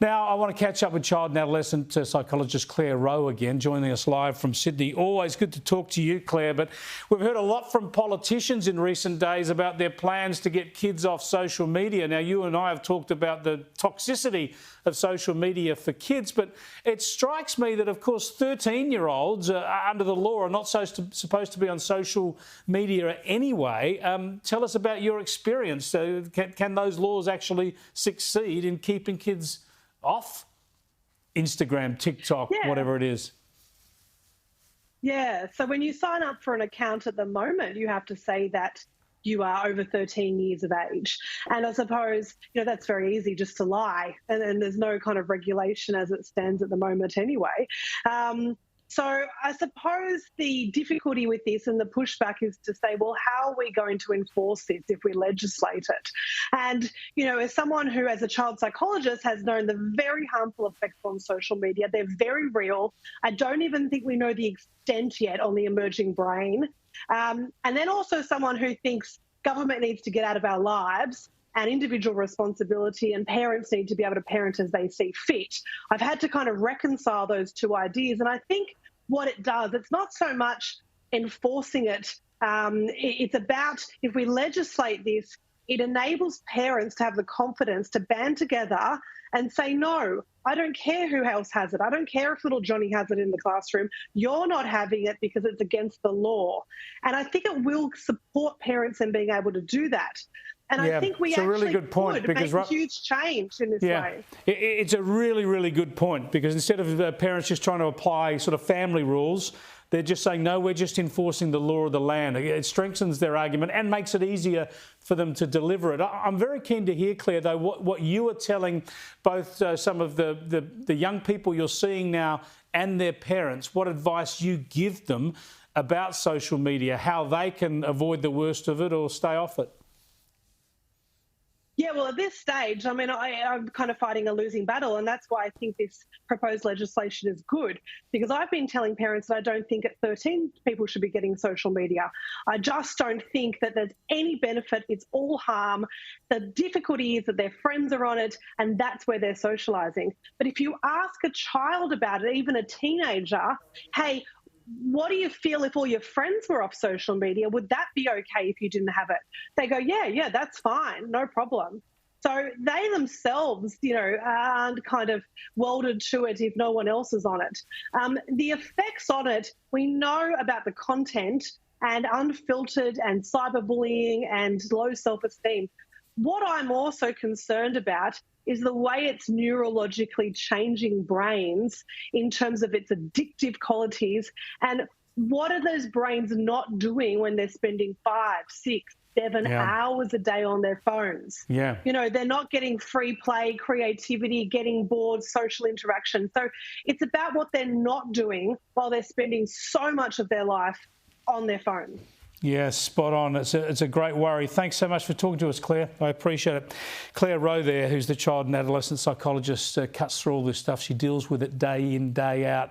Now, I want to catch up with child and adolescent psychologist Claire Rowe again, joining us live from Sydney. Always good to talk to you, Claire, but we've heard a lot from politicians in recent days about their plans to get kids off social media. Now, you and I have talked about the toxicity of social media for kids, but it strikes me that, of course, 13-year-olds under the law are not supposed to be on social media anyway. Tell us about your experience. Can those laws actually succeed in keeping kids off Instagram, TikTok, whatever it is? Yeah, so when you sign up for an account at the moment, you have to say that you are over 13 years of age. And I suppose, that's very easy just to lie. And there's no kind of regulation as it stands at the moment anyway. So I suppose the difficulty with this and the pushback is to say, well, how are we going to enforce this if we legislate it? And, as someone who, as a child psychologist, has known the very harmful effects on social media, they're very real. I don't even think we know the extent yet on the emerging brain. And then also someone who thinks government needs to get out of our lives and individual responsibility, and parents need to be able to parent as they see fit. I've had to kind of reconcile those two ideas. And I think what it does, it's not so much enforcing it. It's about, if we legislate this, it enables parents to have the confidence to band together and say, no, I don't care who else has it. I don't care if little Johnny has it in the classroom. You're not having it because it's against the law. And I think it will support parents in being able to do that. And I think we actually really good point, could make a huge change in this way. It's a really, really good point, because instead of parents just trying to apply sort of family rules, they're just saying, no, we're just enforcing the law of the land. It strengthens their argument and makes it easier for them to deliver it. I'm very keen to hear, Claire, though, what you are telling both some of the young people you're seeing now and their parents, what advice you give them about social media, how they can avoid the worst of it or stay off it. Yeah, well, at this stage, I'm kind of fighting a losing battle, and that's why I think this proposed legislation is good, because I've been telling parents that I don't think at 13 people should be getting social media. I just don't think that there's any benefit. It's all harm. The difficulty is that their friends are on it, and that's where they're socialising. But if you ask a child about it, even a teenager, hey, what do you feel if all your friends were off social media? Would that be okay if you didn't have it? They go, yeah, that's fine, no problem. So they themselves, aren't kind of welded to it if no one else is on it. The effects on it, we know about the content and unfiltered and cyberbullying and low self-esteem. What I'm also concerned about is the way it's neurologically changing brains in terms of its addictive qualities, and what are those brains not doing when they're spending 5, 6, 7 hours a day on their phones? They're not getting free play, creativity, getting bored, social interaction. So it's about what they're not doing while they're spending so much of their life on their phone. Yes, spot on. It's a great worry. Thanks so much for talking to us, Claire. I appreciate it. Claire Rowe there, who's the child and adolescent psychologist, cuts through all this stuff. She deals with it day in, day out.